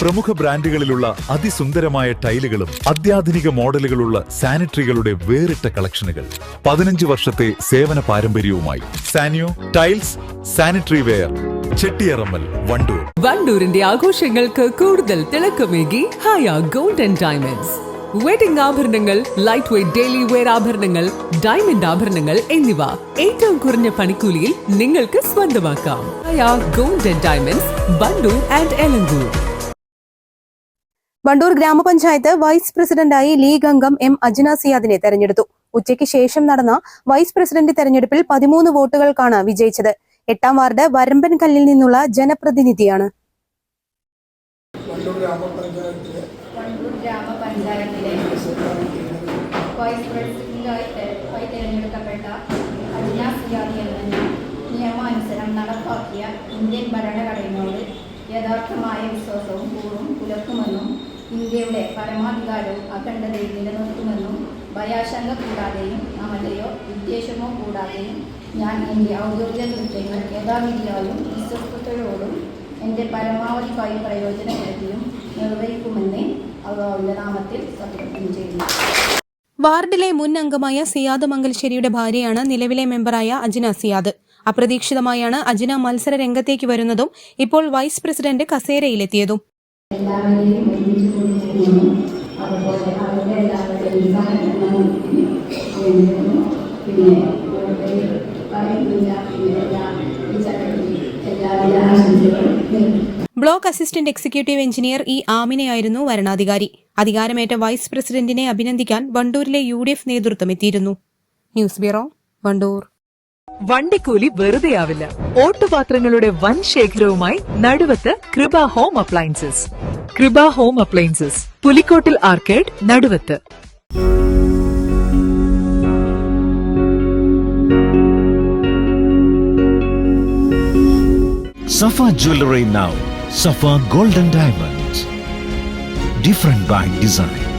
പ്രമുഖ ബ്രാൻഡുകളിലുള്ള അതിസുന്ദരമായ ടൈലുകളും അത്യാധുനിക മോഡലുകളുള്ള സാനിറ്ററികളുടെ വേറിട്ട കളക്ഷനുകൾ. 15 വർഷത്തെ സേവന പാരമ്പര്യവുമായി Saniyo tiles, sanitary ware, Chettiyarammal, Wandoor. വണ്ടൂരിന്റെ ആഘോഷങ്ങൾക്ക് കൂടുതൽ തിളക്കമേകി Haya gold and diamonds. Wedding ആഭരണങ്ങൾ, ലൈറ്റ് വെയ്റ്റ് ഡെയിലി വെയർ ആഭരണങ്ങൾ, ഡയമണ്ട് ആഭരണങ്ങൾ എന്നിവ ഏറ്റവും കുറഞ്ഞ പണിക്കൂലിയിൽ നിങ്ങൾക്ക് സ്വന്തമാക്കാം. Haya gold and diamonds, Wandoor and Elankur. Wandoor ഗ്രാമപഞ്ചായത്ത് വൈസ് പ്രസിഡന്റായി ലീഗ് അംഗം എം അജ്ന സിയാദിനെ തെരഞ്ഞെടുത്തു. ഉച്ചയ്ക്ക് ശേഷം നടന്ന വൈസ് പ്രസിഡന്റ് തെരഞ്ഞെടുപ്പിൽ 13 വോട്ടുകൾക്കാണ് വിജയിച്ചത്. 8ാം വാർഡ് വരമ്പൻകല്ലിൽ നിന്നുള്ള ജനപ്രതിനിധിയാണ്. വണ്ടൂർ ഗ്രാമപഞ്ചായത്തിലെ വൈസ് പ്രസിഡന്റായി തെരഞ്ഞെടുക്കപ്പെട്ട അജ്ന സിയാദി എന്ന നിയമാനുസരണം നടപ്പാക്കിയ ഇന്ത്യൻ ഭരണഘടനയോട് യഥാർത്ഥമായ വിശ്വാസവും പൂർവ്വം പുലർത്തുമെന്നും ഇന്ത്യയുടെ പരമാധികാരവും അഖണ്ഡതയും നിലനിർത്തുമെന്നും ഭയാശങ്ക കൂടാതെയും അമലയോ വിദ്വേഷമോ കൂടാതെയും ഞാൻ എൻ്റെ ഔദ്യോഗിക കൃത്യങ്ങൾ യഥാവിധിയായും വിശ്വസ്തയോടും എൻ്റെ പരമാവധി പ്രയോജനപ്പെടുത്തിയും നിർവഹിക്കുമെന്ന് അവരുടെ നാമത്തിൽ സത്യപ്രതിജ്ഞ ചെയ്യുന്നു. വാർഡിലെ മുൻ അംഗമായ സിയാദ് മംഗൽശ്ശേരിയുടെ ഭാര്യയാണ് നിലവിലെ മെമ്പറായ അജ്ന സിയാദ്. അപ്രതീക്ഷിതമായാണ് അജ്ന മത്സര രംഗത്തേക്ക് വരുന്നതും ഇപ്പോൾ വൈസ് പ്രസിഡന്റ് കസേരയിലെത്തിയതും. Block assistant executive engineer E ആമിനയായിരുന്നു വരണാധികാരി. അധികാരമേറ്റ വൈസ് പ്രസിഡന്റിനെ അഭിനന്ദിക്കാൻ വണ്ടൂരിലെ UDF നേതൃത്വം എത്തിയിരുന്നു. News bureau, Wandoor. വണ്ടിക്കൂലി വെറുതെയാവില്ല. ഓട്ടുപാത്രങ്ങളുടെ വൻ ശേഖരവുമായി Naduvath Kripa home appliances. Kripa home appliances, Pulikkottil arcade, Naduvath. Safa Jewelry now. Safa Golden Diamonds. Different by design.